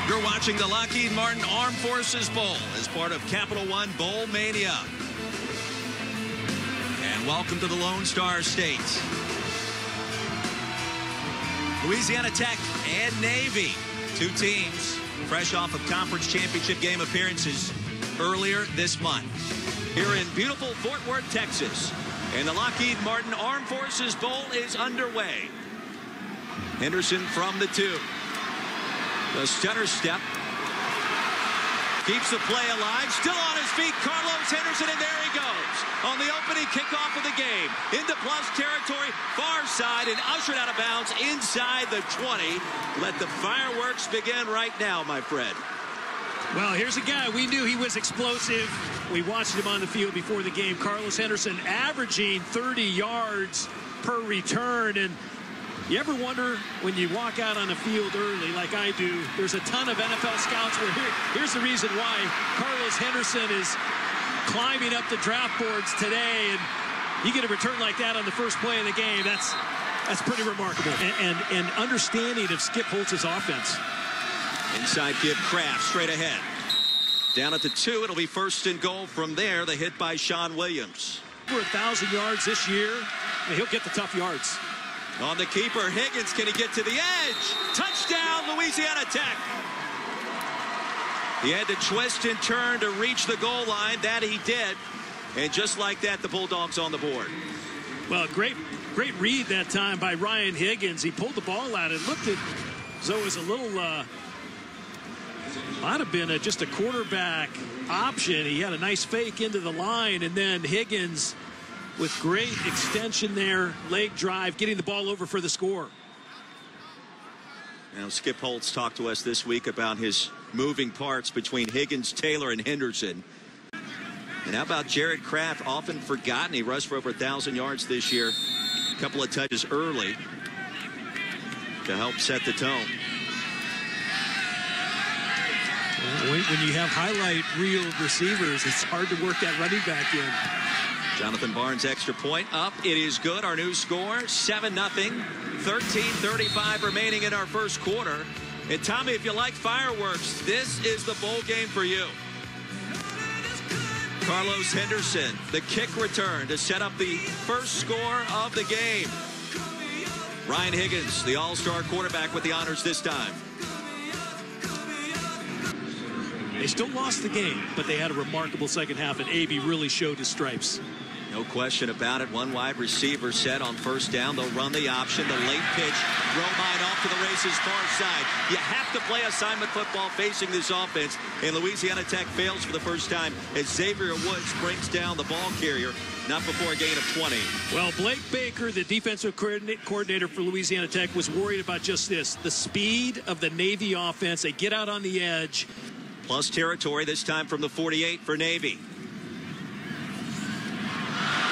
You're watching the Lockheed Martin Armed Forces Bowl as part of Capital One Bowl Mania. And welcome to the Lone Star State. Louisiana Tech and Navy, two teams fresh off of conference championship game appearances earlier this month. Here in beautiful Fort Worth, Texas, and the Lockheed Martin Armed Forces Bowl is underway. Henderson from the 2. The stutter step keeps the play alive. Still on his feet, Carlos Henderson, and there he goes. On the opening kickoff of the game. Into plus territory, far side, and ushered out of bounds inside the 20. Let the fireworks begin right now, my friend. Well, here's a guy. We knew he was explosive. We watched him on the field before the game. Carlos Henderson averaging 30 yards per return. And you ever wonder when you walk out on the field early like I do, there's a ton of NFL scouts where here's the reason why Carlos Henderson is climbing up the draft boards today, and you get a return like that on the first play of the game. That's pretty remarkable. And understanding of Skip Holtz's offense. Inside give Kraft straight ahead. Down at the 2, it'll be first and goal from there. The hit by Sean Williams. Over 1,000 yards this year, and he'll get the tough yards. On the keeper, Higgins, can he get to the edge? Touchdown, Louisiana Tech. He had to twist and turn to reach the goal line. That he did. And just like that, the Bulldogs on the board. Well, great read that time by Ryan Higgins. He pulled the ball out. It looked as though it was a little, might have been just a quarterback option. He had a nice fake into the line, and then Higgins with great extension there, leg drive, getting the ball over for the score. Now, Skip Holtz talked to us this week about his moving parts between Higgins, Taylor, and Henderson. And how about Jared Kraft, often forgotten? He rushed for over 1,000 yards this year. A couple of touches early to help set the tone. When you have highlight reel receivers, it's hard to work that running back in. Jonathan Barnes extra point up. It is good. Our new score, 7-0. 13:35 remaining in our first quarter. And Tommy, if you like fireworks, this is the bowl game for you. Carlos Henderson, the kick return to set up the first score of the game. Ryan Higgins, the all-star quarterback with the honors this time. They still lost the game, but they had a remarkable second half, and AB really showed his stripes. No question about it. One wide receiver set on first down. They'll run the option. The late pitch. Romine off to the races far side. You have to play assignment football facing this offense. And Louisiana Tech fails for the first time as Xavier Woods brings down the ball carrier. Not before a gain of 20. Well, Blake Baker, the defensive coordinator for Louisiana Tech, was worried about just this. The speed of the Navy offense. They get out on the edge. Plus territory, this time from the 48 for Navy.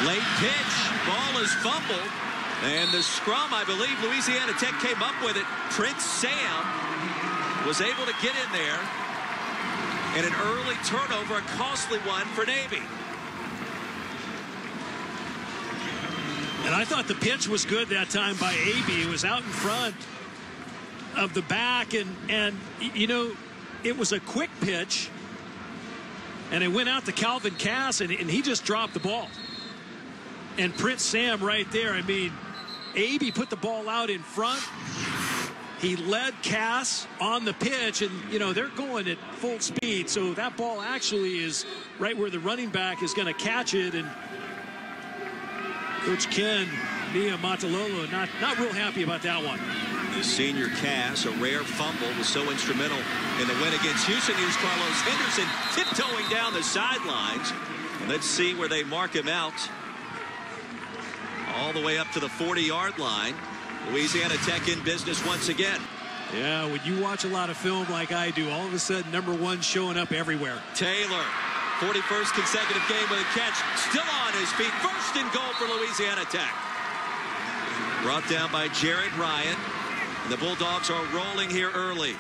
Late pitch. Ball is fumbled. And the scrum, I believe Louisiana Tech came up with it. Prince Sam was able to get in there. And an early turnover, a costly one for Navy. And I thought the pitch was good that time by AB. It was out in front of the back. And you know, it was a quick pitch. And it went out to Calvin Cass, and he just dropped the ball. And Prince Sam right there, I mean, AB put the ball out in front. He led Cass on the pitch, and, you know, they're going at full speed. So that ball actually is right where the running back is going to catch it. And Coach Ken Niumatalolo not real happy about that one. The senior Cass, a rare fumble, was so instrumental in the win against Houston. Here's Carlos Henderson tiptoeing down the sidelines. And let's see where they mark him out. All the way up to the 40-yard line. Louisiana Tech in business once again. Yeah, when you watch a lot of film like I do, all of a sudden, number one showing up everywhere. Taylor, 41st consecutive game with a catch. Still on his feet. First and goal for Louisiana Tech. Brought down by Jared Ryan. And the Bulldogs are rolling here early.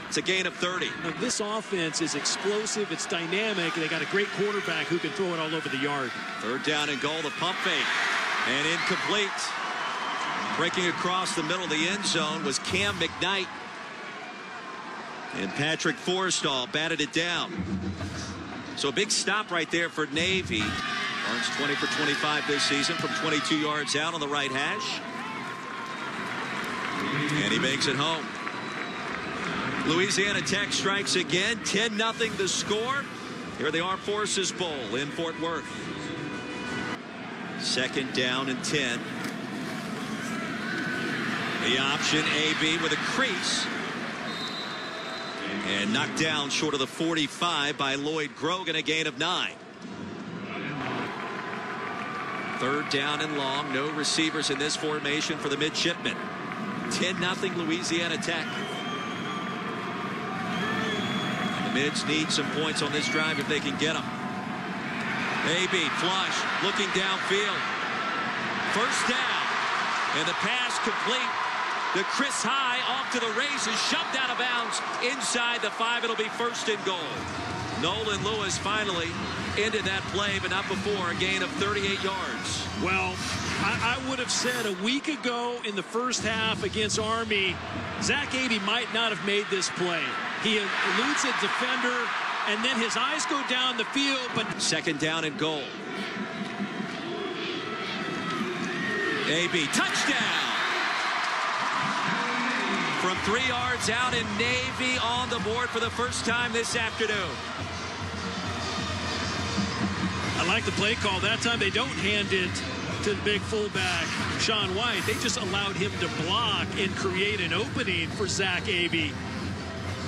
It's a gain of 30. Now, this offense is explosive. It's dynamic. And they got a great quarterback who can throw it all over the yard. Third down and goal. The pump fake. And incomplete. Breaking across the middle of the end zone was Cam McKnight. And Patrick Forrestall batted it down. So a big stop right there for Navy. Barnes 20 for 25 this season from 22 yards out on the right hash. And he makes it home. Louisiana Tech strikes again. 10-0 the score. Here at the Armed Forces Bowl in Fort Worth. 2nd down and 10. The option, AB with a crease. And knocked down short of the 45 by Lloyd Grogan, a gain of 9. 3rd down and long. No receivers in this formation for the Midshipmen. 10-0 Louisiana Tech. And the Mids need some points on this drive if they can get them. AB flush, looking downfield. 1st down. And the pass complete. The Chris High off to the races, shoved out of bounds inside the 5. It'll be 1st and goal. Nolan Lewis finally ended that play, but not before. A gain of 38 yards. Well, I would have said a week ago in the first half against Army, Zach Abey might not have made this play. He eludes a defender, and then his eyes go down the field. But 2nd down and goal. AB, touchdown! From 3 yards out, and Navy on the board for the first time this afternoon. I like the play call. That time they don't hand it to the big fullback, Sean White. They just allowed him to block and create an opening for Zach Abey.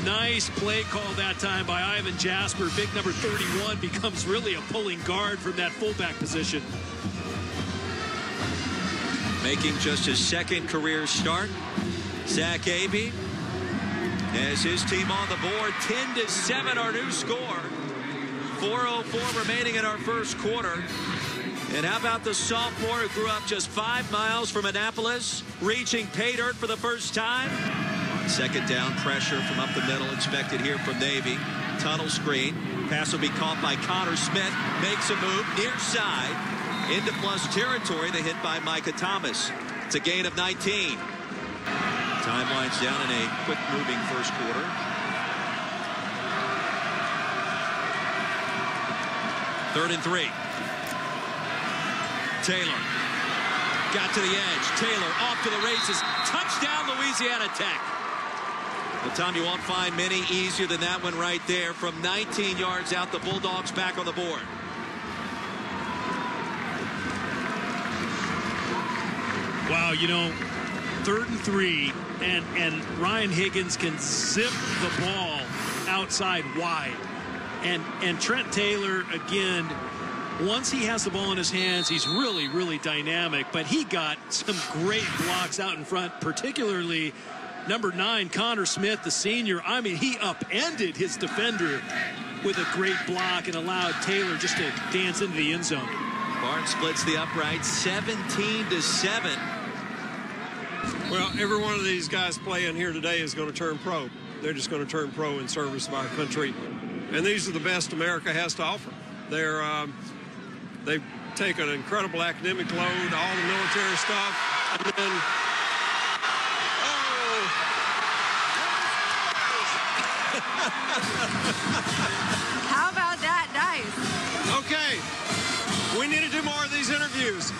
Nice play call that time by Ivan Jasper. Big number 31 becomes really a pulling guard from that fullback position. Making just his 2nd career start. Zach Abey has his team on the board. 10-7 our new score. 4:04 remaining in our first quarter. And how about the sophomore who grew up just 5 miles from Annapolis, reaching pay dirt for the first time? 2nd down, pressure from up the middle expected here from Navy. Tunnel screen. Pass will be caught by Connor Smith. Makes a move near side into plus territory. The hit by Micah Thomas. It's a gain of 19. Timeline's down in a quick-moving first quarter. Third and 3. Taylor got to the edge. Taylor off to the races. Touchdown, Louisiana Tech. Well, Tom, you won't find many easier than that one right there. From 19 yards out, the Bulldogs back on the board. Wow, you know, 3rd and 3, and Ryan Higgins can zip the ball outside wide. And Trent Taylor, again, once he has the ball in his hands, he's really, really dynamic. But he got some great blocks out in front, particularly number 9, Connor Smith, the senior. I mean, he upended his defender with a great block and allowed Taylor just to dance into the end zone. Barnes splits the upright 17-7. Well, every one of these guys playing here today is going to turn pro. They're just going to turn pro in service of our country. And these are the best America has to offer. They take an incredible academic load, all the military stuff, and then, How about that? Nice. Okay, we need to do more of these interviews.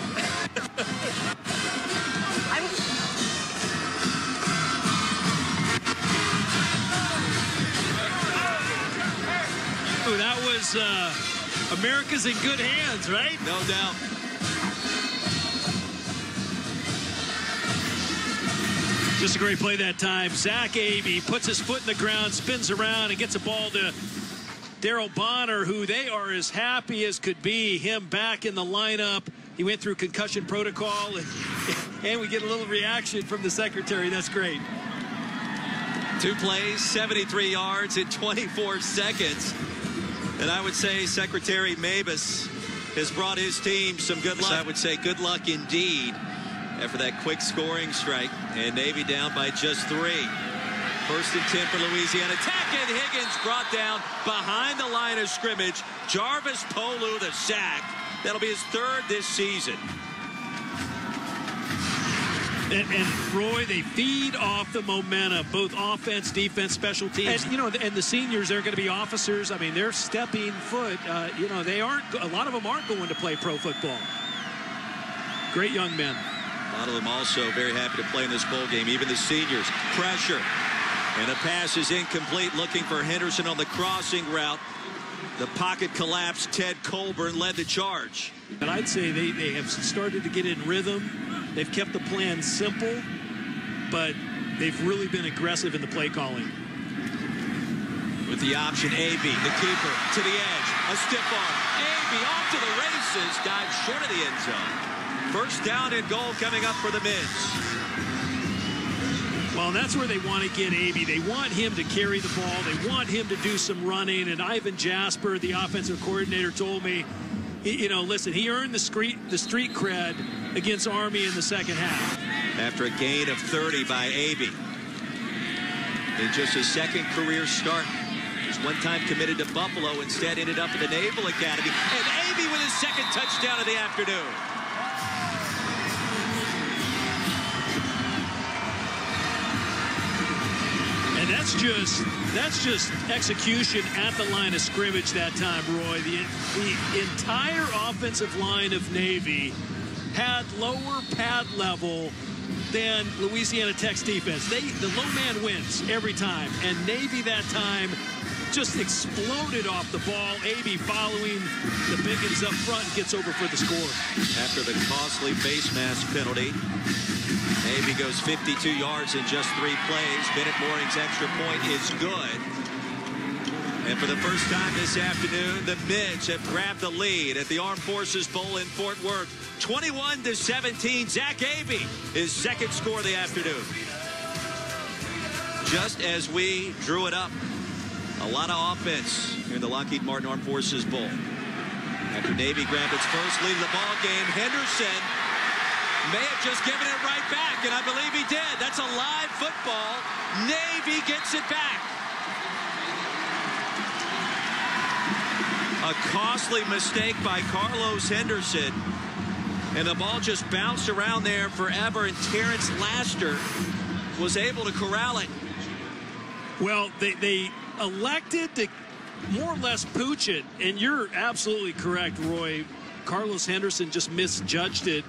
Ooh, that was America's in good hands, right? No doubt. Just a great play that time. Zach Abey puts his foot in the ground, spins around, and gets a ball to Daryl Bonner, who they are as happy as could be. Him back in the lineup. He went through concussion protocol, and we get a little reaction from the secretary. That's great. 2 plays, 73 yards in 24 seconds. And I would say Secretary Mabus has brought his team some good luck. I would say good luck indeed after that quick scoring strike. And Navy down by just 3. 1st and 10 for Louisiana Tech, and Higgins brought down behind the line of scrimmage. Jarvis Polu, the sack. That'll be his 3rd this season. And Roy, they feed off the momentum, both offense, defense, special teams. And, and the seniors, they're going to be officers. I mean, they're stepping foot. They aren't, a lot of them aren't going to play pro football. Great young men. A lot of them also very happy to play in this bowl game, even the seniors. Pressure. And the pass is incomplete, looking for Henderson on the crossing route. The pocket collapsed. Ted Colburn led the charge. And I'd say they have started to get in rhythm. They've kept the plan simple, but they've really been aggressive in the play calling. With the option, A.B., the keeper, to the edge. A stiff arm. A.B. off to the races. Dives short of the end zone. First down and goal coming up for the Mids. Well, that's where they want to get A.B. They want him to carry the ball. They want him to do some running. And Ivan Jasper, the offensive coordinator, told me, listen, he earned the street cred against Army in the second half. After a gain of 30 by A.B. In just his second career start. He was one time committed to Buffalo, instead ended up at the Naval Academy. And A.B. with his second touchdown of the afternoon. And that's just execution at the line of scrimmage that time, Roy. The entire offensive line of Navy had lower pad level than Louisiana Tech's defense. The low man wins every time, and Navy that time just exploded off the ball. A.B. following the Biggins up front and gets over for the score. After the costly face mask penalty, Navy goes 52 yards in just 3 plays. Bennett Mooring's extra point is good. And for the first time this afternoon, the Mids have grabbed the lead at the Armed Forces Bowl in Fort Worth. 21-17, Zach Abey, his second score of the afternoon. Just as we drew it up, a lot of offense in the Lockheed Martin Armed Forces Bowl. After Navy grabbed its first lead of the ball game, Henderson may have just given it right back, and I believe he did. That's a live football. Navy gets it back. A costly mistake by Carlos Henderson, and the ball just bounced around there forever, and Terrence Laster was able to corral it. Well, they elected to more or less pooch it, and you're absolutely correct, Roy. Carlos Henderson just misjudged it,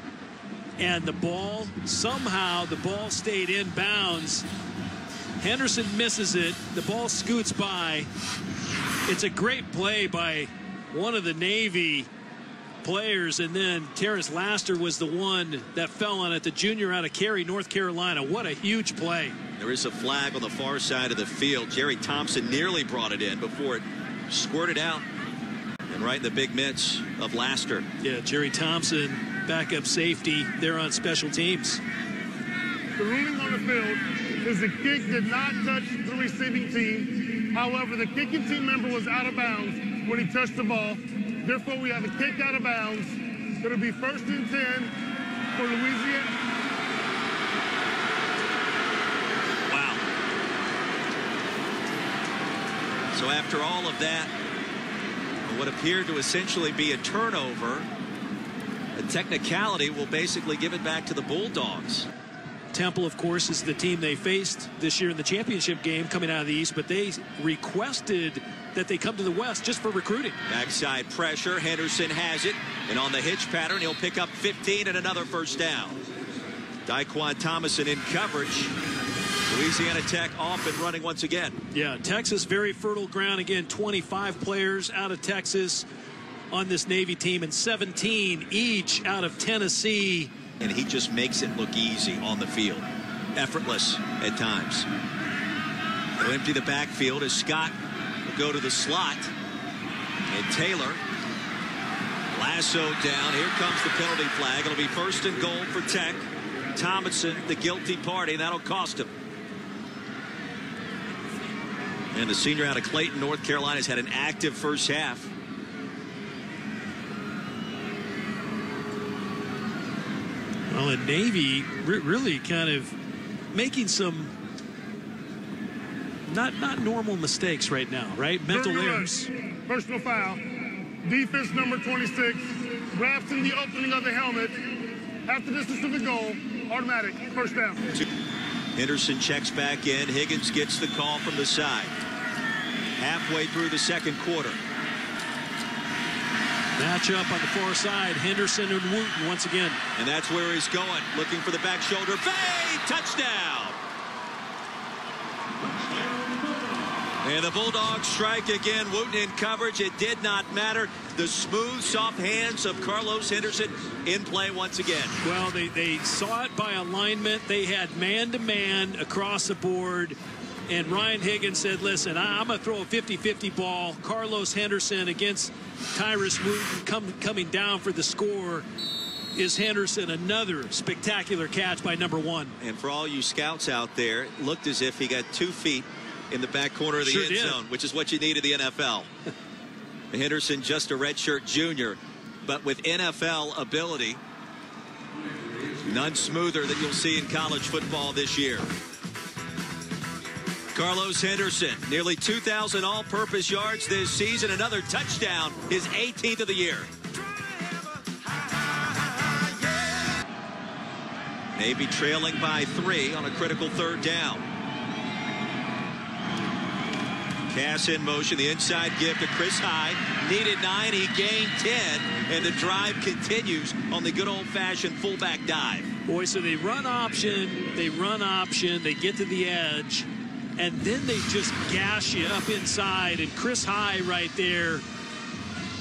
and the ball, somehow the ball stayed in bounds. Henderson misses it. The ball scoots by. It's a great play by one of the Navy players, and then Terrence Laster was the one that fell on it, the junior out of Cary, North Carolina. What a huge play. There is a flag on the far side of the field. Jerry Thompson nearly brought it in before it squirted out and right in the big mitts of Laster. Yeah, Jerry Thompson, backup safety there on special teams. The ruling on the field is the kick did not touch the receiving team. However, the kicking team member was out of bounds when he touched the ball. Therefore, we have a kick out of bounds. It'll be 1st and 10 for Louisiana. Wow. So after all of that, what appeared to essentially be a turnover, a technicality will basically give it back to the Bulldogs. Temple, of course, is the team they faced this year in the championship game coming out of the East, but they requested that they come to the West just for recruiting. Backside pressure. Henderson has it, and on the hitch pattern, he'll pick up 15 and another first down. Daquan Thomason in coverage. Louisiana Tech off and running once again. Yeah, Texas, very fertile ground. Again, 25 players out of Texas on this Navy team, and 17 each out of Tennessee. And he just makes it look easy on the field. Effortless at times. They'll empty the backfield as Scott will go to the slot. And Taylor lassoed down. Here comes the penalty flag. It'll be 1st and goal for Tech. Thomason, the guilty party. That'll cost him. And the senior out of Clayton, North Carolina, has had an active first half. Well, and Navy really kind of making some not normal mistakes right now, right? Mental errors. Personal foul. Defense number 26 grabs in the opening of the helmet. Half the distance to the goal. Automatic. First down. Henderson checks back in. Higgins gets the call from the side. Halfway through the second quarter. Matchup on the far side. Henderson and Wooten once again. And that's where he's going. Looking for the back shoulder. Fade! Touchdown! And the Bulldogs strike again. Wooten in coverage. It did not matter. The smooth, soft hands of Carlos Henderson in play once again. Well, they saw it by alignment. They had man-to-man across the board. And Ryan Higgins said, listen, I'm going to throw a 50-50 ball. Carlos Henderson against Tyrus Wooten coming down for the score. Is Henderson another spectacular catch by number 1. And for all you scouts out there, it looked as if he got 2 feet in the back corner of the end zone, which is what you need in the NFL. Henderson, just a redshirt junior, but with NFL ability, none smoother that you'll see in college football this year. Carlos Henderson, nearly 2,000 all-purpose yards this season, another touchdown, his 18th of the year. Navy trailing by 3 on a critical third down. Cass in motion, the inside give to Chris Hyde. Needed 9, he gained 10, and the drive continues on the good old-fashioned fullback dive. Boy, so they run option, they get to the edge, and then they just gash you up inside. And Chris Hyde right there,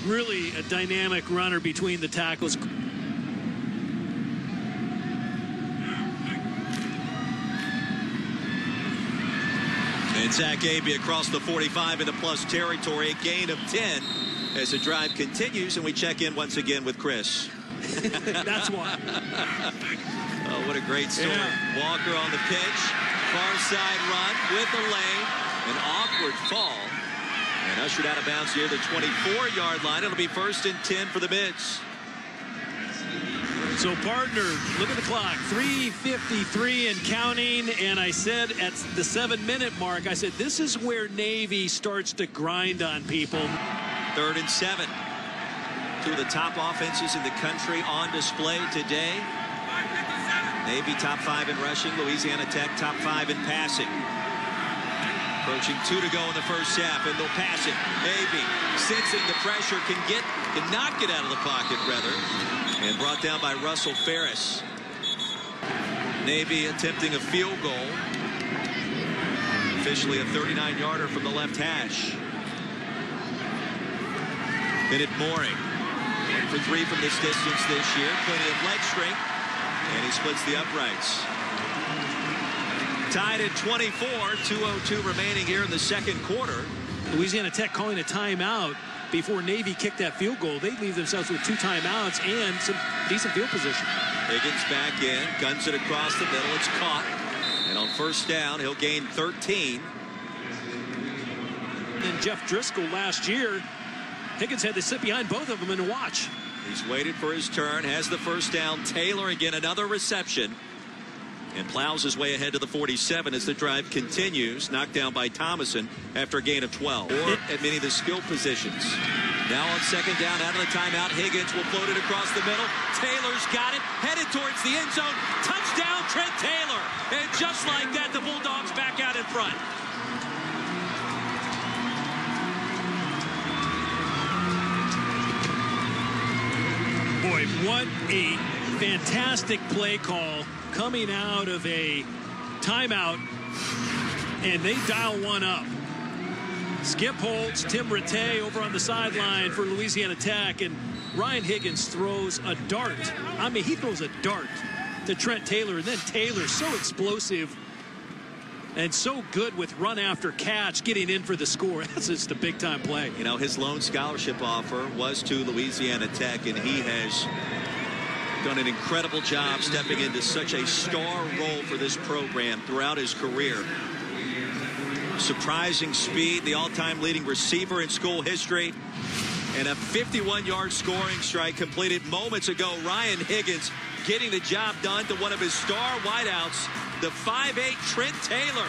really a dynamic runner between the tackles. And Zach Abey across the 45 into plus territory, a gain of 10 as the drive continues, and we check in once again with Chris. That's why. Oh, what a great story. Yeah. Walker on the pitch, far side run with the lane, an awkward fall, and ushered out of bounds near the 24-yard line. It'll be 1st and 10 for the Mids. So, partner, look at the clock, 3:53 and counting, and I said at the 7-minute mark, I said, this is where Navy starts to grind on people. 3rd and 7. 2 of the top offenses in the country on display today. Navy top 5 in rushing, Louisiana Tech top 5 in passing. Approaching 2 to go in the first half, and they'll pass it. Abey, sensing the pressure, cannot get out of the pocket, rather. And brought down by Russell Ferris. Navy attempting a field goal. Officially a 39-yarder from the left hash. Bennett Mooring, 1 for 3 from this distance this year. Plenty of leg strength. And he splits the uprights. Tied at 24, 2:02 remaining here in the second quarter. Louisiana Tech calling a timeout before Navy kicked that field goal. They leave themselves with 2 timeouts and some decent field position. Higgins back in, guns it across the middle. It's caught. And on first down, he'll gain 13. And Jeff Driscoll last year, Higgins had to sit behind both of them and watch. He's waited for his turn, has the first down. Taylor again, another reception. And plows his way ahead to the 47 as the drive continues. Knocked down by Thomason after a gain of 12. Or at many of the skill positions. Now on second down, out of the timeout, Higgins will float it across the middle. Taylor's got it, headed towards the end zone. Touchdown, Trent Taylor. And just like that, the Bulldogs back out in front. Boy, what a fantastic play call coming out of a timeout, and they dial one up. Skip Holtz, Tim Rattay over on the sideline for Louisiana Tech, and Ryan Higgins throws a dart. I mean, he throws a dart to Trent Taylor, and then Taylor, so explosive and so good with run after catch, getting in for the score. That's just a big-time play. You know, his lone scholarship offer was to Louisiana Tech, and he has done an incredible job stepping into such a star role for this program throughout his career. Surprising speed, the all-time leading receiver in school history, and a 51-yard scoring strike completed moments ago. Ryan Higgins getting the job done to one of his star wideouts. The 5'8" Trent Taylor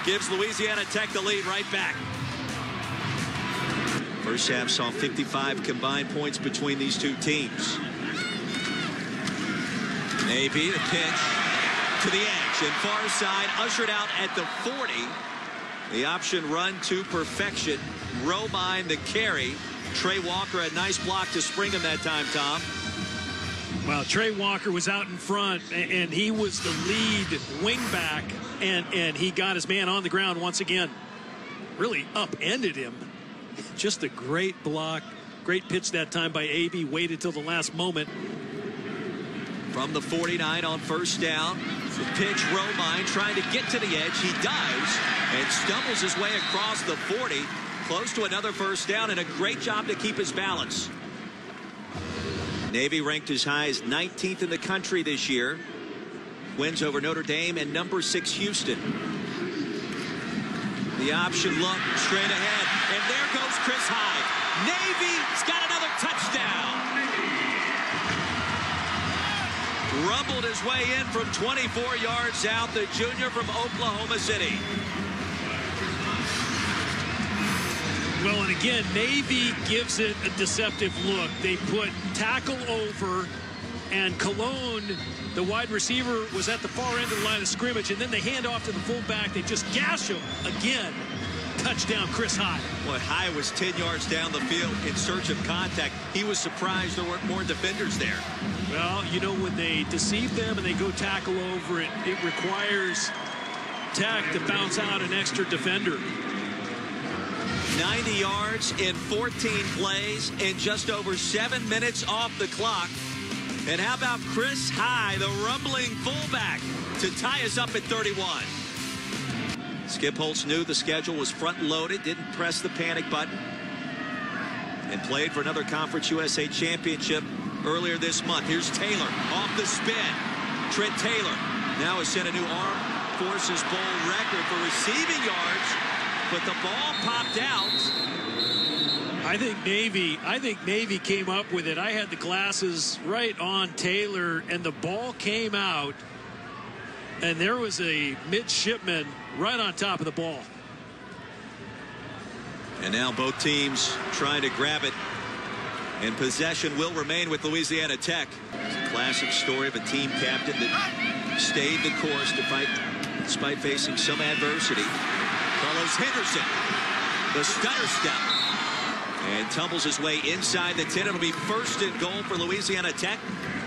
gives Louisiana Tech the lead right back. First half saw 55 combined points between these two teams. Navy, the pitch, to the edge and far side, ushered out at the 40. The option run to perfection. Romine the carry. Trey Walker, a nice block to spring him that time, Tom. Well, Trey Walker was out in front, and he was the lead wingback, and he got his man on the ground once again. Really upended him. Just a great block. Great pitch that time by AB. Waited till the last moment. From the 49 on first down. The pitch, Romine trying to get to the edge. He dives and stumbles his way across the 40. Close to another first down, and a great job to keep his balance. Navy ranked as high as 19th in the country this year. Wins over Notre Dame and number 6 Houston. The option look straight ahead, and there goes Chris Hyde. Navy's got another touchdown. Rumbled his way in from 24 yards out, the junior from Oklahoma City. Well, and again, Navy gives it a deceptive look. They put tackle over, and Cologne, the wide receiver, was at the far end of the line of scrimmage, and then they hand off to the fullback. They just gash him again. Touchdown, Chris Hyde. Boy, Hyde was 10 yards down the field in search of contact. He was surprised there weren't more defenders there. Well, you know, when they deceive them and they go tackle over it, it requires Tech to bounce out an extra defender. 90 yards in 14 plays in just over 7 minutes off the clock. And how about Chris Hyde, the rumbling fullback, to tie us up at 31. Skip Holtz knew the schedule was front-loaded, didn't press the panic button, and played for another Conference USA championship earlier this month. Here's Taylor off the spin. Trent Taylor now has set a new Armed Forces Bowl record for receiving yards, but the ball popped out. I think Navy came up with it. I had the glasses right on Taylor, and the ball came out, and there was a midshipman right on top of the ball. And now both teams trying to grab it, and possession will remain with Louisiana Tech. It's a classic story of a team captain that stayed the course despite facing some adversity. Carlos Henderson, the stutter step, and tumbles his way inside the 10. It'll be first and goal for Louisiana Tech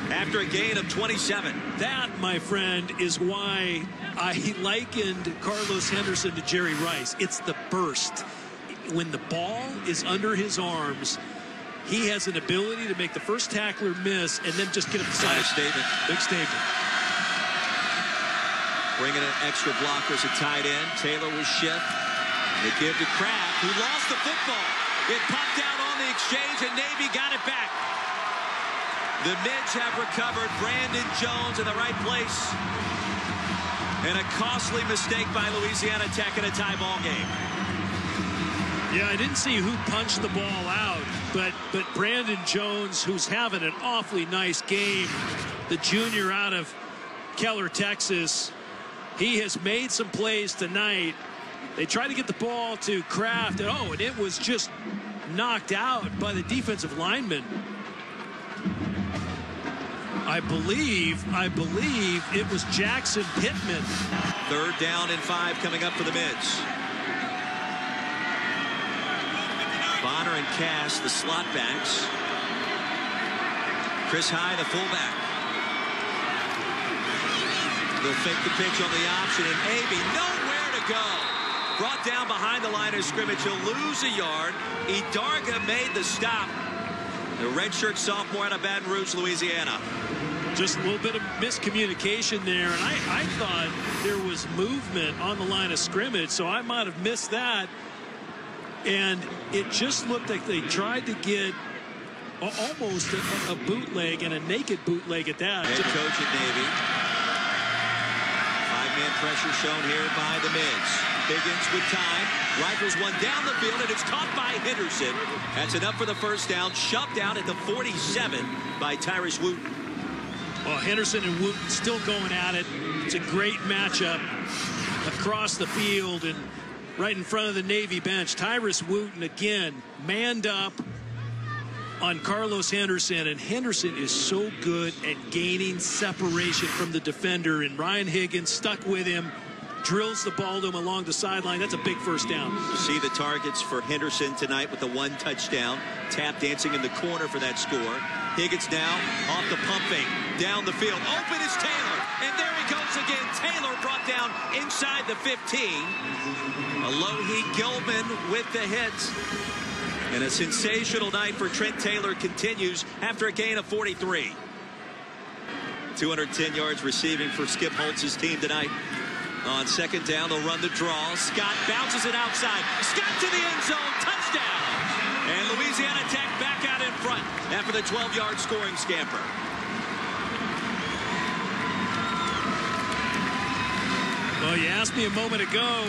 after a gain of 27. That, my friend, is why I likened Carlos Henderson to Jerry Rice. It's the burst. When the ball is under his arms, he has an ability to make the first tackler miss and then just get up the side. Nice statement. Big statement. Bringing an extra blocker as a tight end. Taylor will shift. They give to Kraft, who lost the football. It popped out on the exchange, and Navy got it back. The Mids have recovered. Brandon Jones in the right place. And a costly mistake by Louisiana Tech in a tie ball game. Yeah, I didn't see who punched the ball out, but Brandon Jones, who's having an awfully nice game, the junior out of Keller, Texas, he has made some plays tonight. They tried to get the ball to Kraft, and it was just knocked out by the defensive lineman. I believe it was Jackson Pittman. 3rd down and 5 coming up for the Mids. Bonner and Cass, the slot backs. Chris Hyde, the fullback. They'll fake the pitch on the option, and AB nowhere to go. Brought down behind the line of scrimmage. He'll lose a yard. Idarga made the stop. The redshirt sophomore out of Baton Rouge, Louisiana. Just a little bit of miscommunication there, and I thought there was movement on the line of scrimmage, so I might have missed that. And it just looked like they tried to get almost a bootleg, and a naked bootleg at that. Head coach at Navy. 5-man pressure shown here by the Mids. Higgins with time. Rifles one down the field, and it's caught by Henderson. That's enough for the first down. Shoved out at the 47 by Tyrus Wooten. Well, Henderson and Wooten still going at it. It's a great matchup across the field and right in front of the Navy bench. Tyrus Wooten again manned up on Carlos Henderson, and Henderson is so good at gaining separation from the defender, and Ryan Higgins stuck with him, drills the ball to him along the sideline. That's a big first down. You see the targets for Henderson tonight with the 1 touchdown. Tap dancing in the corner for that score. Higgins now off the pump fake, down the field. Open is Taylor, and there he goes again. Taylor brought down inside the 15. Alohi Gilman with the hits. And a sensational night for Trent Taylor continues after a gain of 43. 210 yards receiving for Skip Holtz's team tonight. On second down, they'll run the draw. Scott bounces it outside. Scott to the end zone. Touchdown. And Louisiana Tech back out in front after the 12-yard scoring scamper. Well, you asked me a moment ago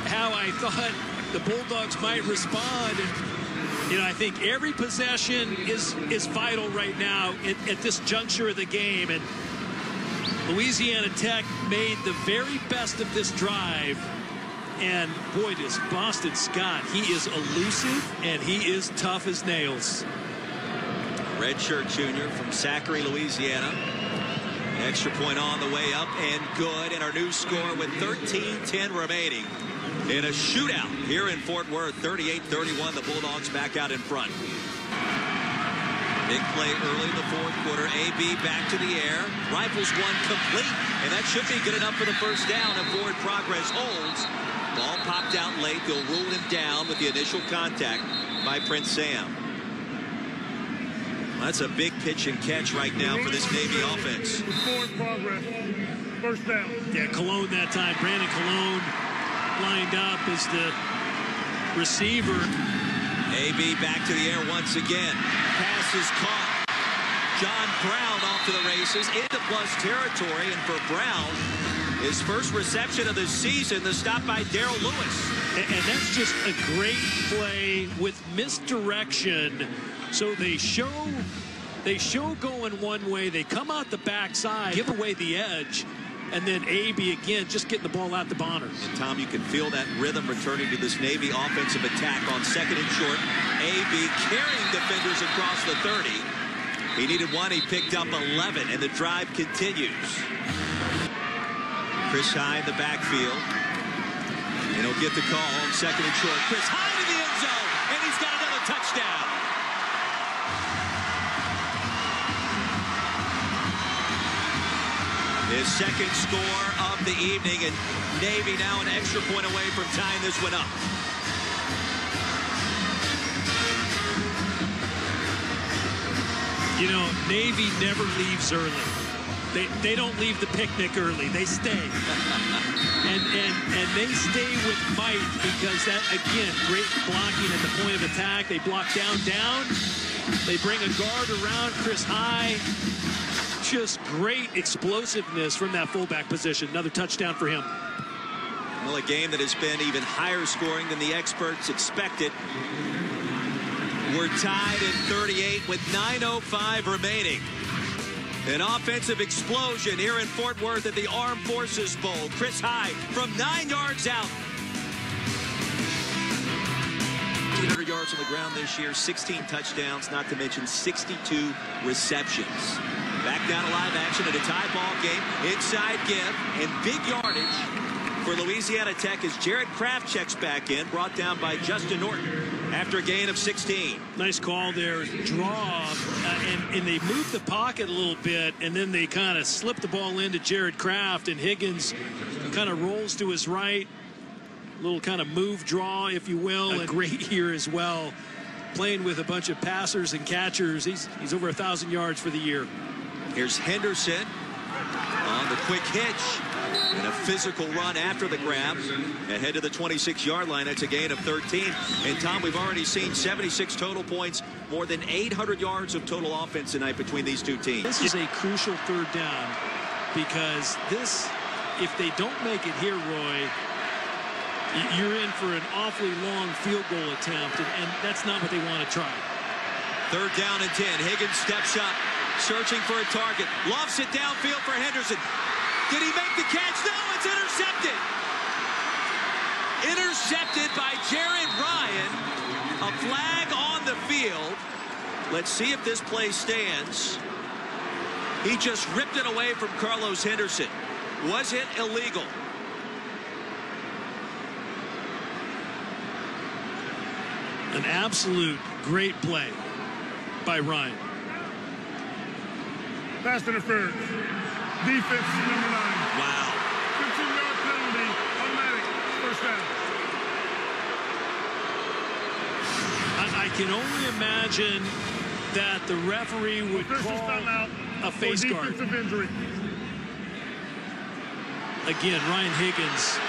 how I thought the Bulldogs might respond. And, you know, I think every possession is vital right now at this juncture of the game. And Louisiana Tech made the very best of this drive. And, boy, does Boston Scott. He is elusive, and he is tough as nails. Redshirt junior from Zachary, Louisiana. Extra point on the way up and good. And our new score with 13:10 remaining in a shootout here in Fort Worth. 38-31. The Bulldogs back out in front. Big play early in the fourth quarter. AB back to the air. Rifles one complete. And that should be good enough for the first down if forward progress holds. Ball popped out late. They'll rule him down with the initial contact by Prince Sam. That's a big pitch and catch right now for this Navy offense. Forward progress. First down. Yeah, Cologne that time. Brandon Cologne lined up as the receiver. AB back to the air once again. Pass is caught. John Brown off to the races into plus territory. And for Brown, his first reception of the season, the stop by Darrell Lewis. And that's just a great play with misdirection. So they show going one way. They come out the backside, give away the edge. And then AB again just getting the ball out to Bonner. And Tom, you can feel that rhythm returning to this Navy offensive attack on second and short. AB carrying defenders across the 30. He needed one. He picked up 11, and the drive continues. Chris High in the backfield. And he'll get the call on second and short. Chris High to the end zone, and he's got another touchdown. His second score of the evening, and Navy now an extra point away from tying this one up. You know, Navy never leaves early. They don't leave the picnic early. They stay. and they stay with might because that, again, great blocking at the point of attack. They block down. They bring a guard around Chris High. Just great explosiveness from that fullback position. Another touchdown for him. Well, a game that has been even higher scoring than the experts expected. We're tied at 38 with 9:05 remaining. An offensive explosion here in Fort Worth at the Armed Forces Bowl. Chris High from 9 yards out. 1,800 yards on the ground this year, 16 touchdowns, not to mention 62 receptions. Back down to live action at a tie ball game. Inside give and big yardage for Louisiana Tech as Jared Kraft checks back in, brought down by Justin Norton after a gain of 16. Nice call there. Draw, and they move the pocket a little bit, and then they kind of slip the ball into Jared Kraft, and Higgins kind of rolls to his right. A little kind of move draw, if you will. A great year as well. Playing with a bunch of passers and catchers. He's over 1,000 yards for the year. Here's Henderson on the quick hitch. And a physical run after the grab. Ahead to the 26-yard line. That's a gain of 13. And, Tom, we've already seen 76 total points. More than 800 yards of total offense tonight between these two teams. This is a crucial third down because this, if they don't make it here, Roy, you're in for an awfully long field goal attempt. And that's not what they want to try. Third down and 10. Higgins steps up. Searching for a target. Lofts it downfield for Henderson. Did he make the catch? No, it's intercepted. Intercepted by Jared Ryan. A flag on the field. Let's see if this play stands. He just ripped it away from Carlos Henderson. Was it illegal? An absolute great play by Ryan. Pass interference. Defense number 9. Wow. 15-yard penalty. Automatic. First down. I can only imagine that the referee would call a face guard. Injury. Again, Ryan Higgins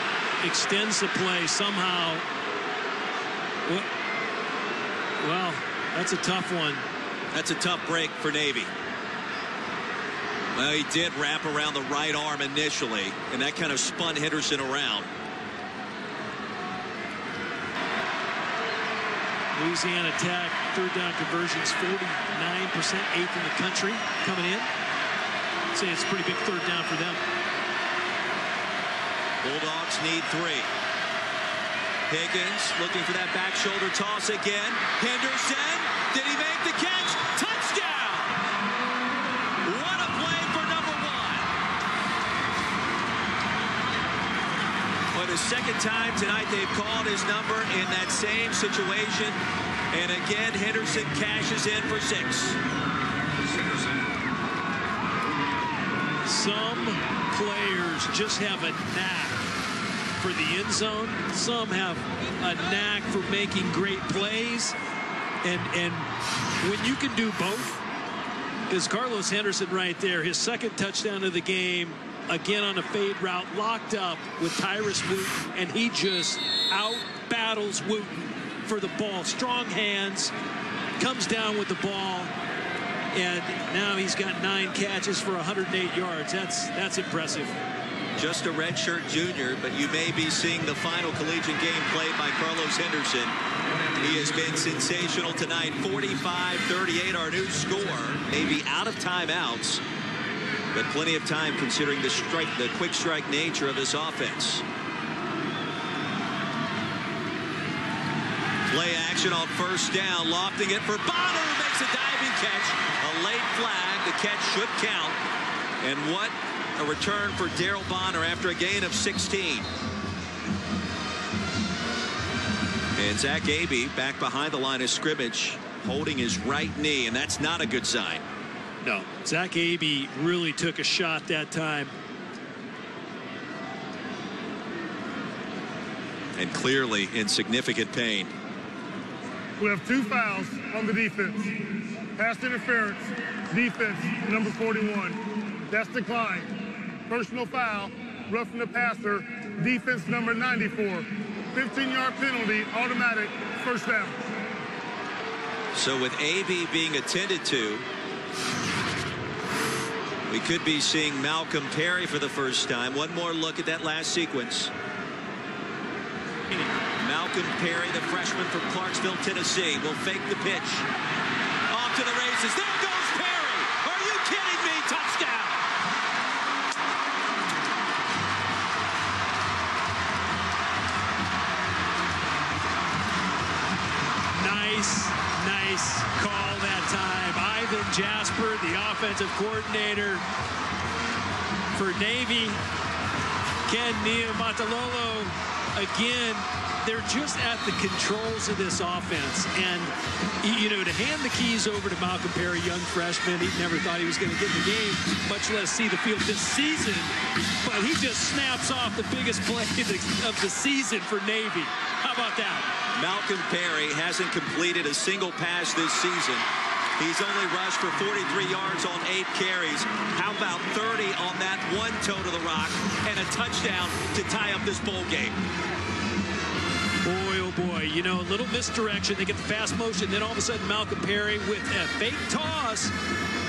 extends the play somehow. Well, that's a tough one. That's a tough break for Navy. Well, he did wrap around the right arm initially, and that kind of spun Henderson around. Louisiana Tech, third down conversions, 49%, 8th in the country coming in. I'd say it's a pretty big third down for them. Bulldogs need 3. Higgins looking for that back shoulder toss again. Henderson, did he make the catch? Touchdown! What a play for number 1. For the second time tonight, they've called his number in that same situation. And again, Henderson cashes in for 6. Some players just have a knack for the end zone. Some have a knack for making great plays. And when you can do both, because Carlos Henderson right there, his second touchdown of the game, again on a fade route, locked up with Tyrus Wooten, and he just out-battles Wooten for the ball. Strong hands, comes down with the ball, and now he's got 9 catches for 108 yards. That's impressive. Just a redshirt junior, but you may be seeing the final collegiate game played by Carlos Henderson. He has been sensational tonight. 45-38, our new score. Maybe out of timeouts, but plenty of time considering the quick strike nature of this offense. Play action on first down, lofting it for Bonner, who makes a diving catch. A late flag. The catch should count. And what a return for Daryl Bonner after a gain of 16. And Zach Abey back behind the line of scrimmage, holding his right knee, and that's not a good sign. No, Zach Abey really took a shot that time. And clearly in significant pain. We have 2 fouls on the defense. Pass interference, defense, number 41. That's declined. Personal foul, roughing the passer, defense number 94. 15-yard penalty, automatic, first down. So with AB being attended to, we could be seeing Malcolm Perry for the first time. One more look at that last sequence. Malcolm Perry, the freshman from Clarksville, Tennessee, will fake the pitch. Off to the races. There goes Perry. Are you kidding me? Touchdown. Nice call that time. Ivan Jasper, the offensive coordinator for Navy. Ken Niumatalolo, again, they're just at the controls of this offense. And, you know, to hand the keys over to Malcolm Perry, young freshman, he never thought he was going to get in the game, much less see the field this season. But he just snaps off the biggest play of the season for Navy. How about that? Malcolm Perry hasn't completed a single pass this season. He's only rushed for 43 yards on 8 carries. How about 30 on that one toe to the rock and a touchdown to tie up this bowl game? Boy, oh boy, you know, a little misdirection. They get the fast motion, then all of a sudden Malcolm Perry with a fake toss.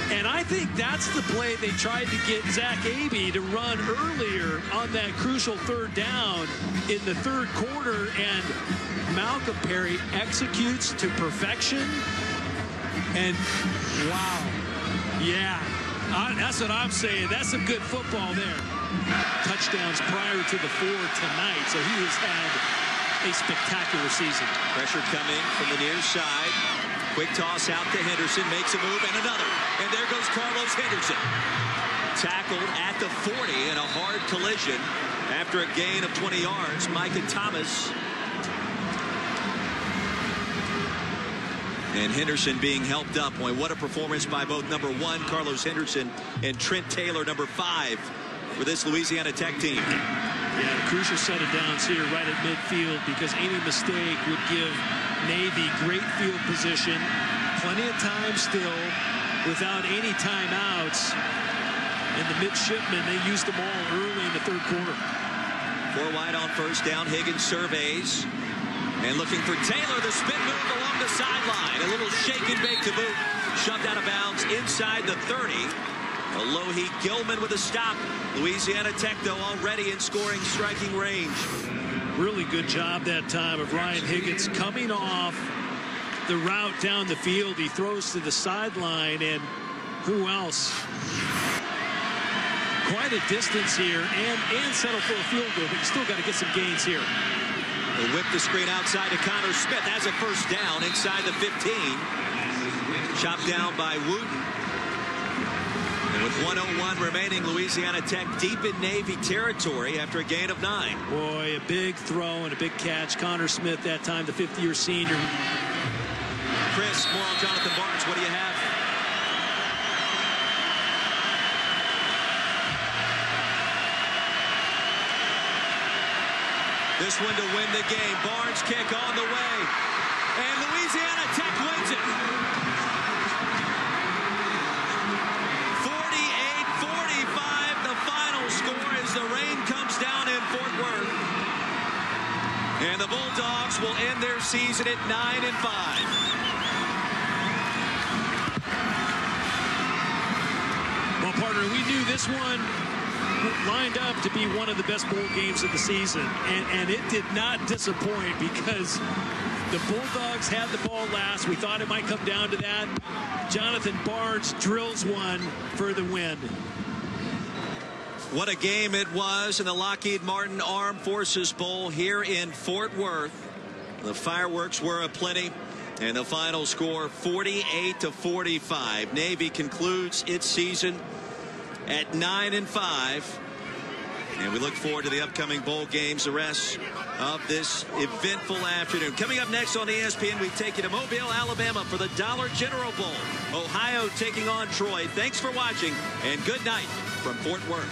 And I think that's the play they tried to get Zach Abey to run earlier on that crucial third down in the third quarter. And Malcolm Perry executes to perfection. And wow, yeah, that's what I'm saying. That's some good football there. Touchdowns prior to the 4 tonight, so he has had a spectacular season. Pressure coming from the near side. Quick toss out to Henderson, makes a move, and another. And there goes Carlos Henderson. Tackled at the 40 in a hard collision after a gain of 20 yards. Micah Thomas. And Henderson being helped up. Boy, what a performance by both number 1, Carlos Henderson, and Trent Taylor, number 5, for this Louisiana Tech team. Yeah, crucial set of downs here right at midfield, because any mistake would give Navy great field position. Plenty of time still without any timeouts. And the Midshipmen, they used them all early in the third quarter. 4 wide on first down. Higgins surveys. And looking for Taylor, the spin move along the sideline. A little shake and bake to boot. Shoved out of bounds inside the 30. Alohi Gilman with a stop. Louisiana Tech, though, already in scoring striking range. Really good job that time of Ryan Higgins coming off the route down the field. He throws to the sideline, and who else? Quite a distance here, and settle for a field goal, but you still got to get some gains here. They whip the screen outside to Connor Smith. That's a first down inside the 15. Chopped down by Wooten. And with 1:01 remaining, Louisiana Tech deep in Navy territory after a gain of 9. Boy, a big throw and a big catch. Connor Smith that time, the 50-year senior. Chris, more on Jonathan Barnes. What do you have? This one to win the game. Barnes kick on the way. And Louisiana Tech wins it. 48-45, the final score as the rain comes down in Fort Worth. And the Bulldogs will end their season at 9-5. Well, partner, we knew this one lined up to be one of the best bowl games of the season, and it did not disappoint, because the Bulldogs had the ball last. We thought it might come down to that. Jonathan Barnes drills one for the win. What a game it was in the Lockheed Martin Armed Forces Bowl here in Fort Worth. The fireworks were aplenty, and the final score 48-45. Navy concludes its season at 9-5, and we look forward to the upcoming bowl games the rest of this eventful afternoon. Coming up next on ESPN, we take you to Mobile, Alabama for the Dollar General Bowl. Ohio taking on Troy. Thanks for watching, and good night from Fort Worth.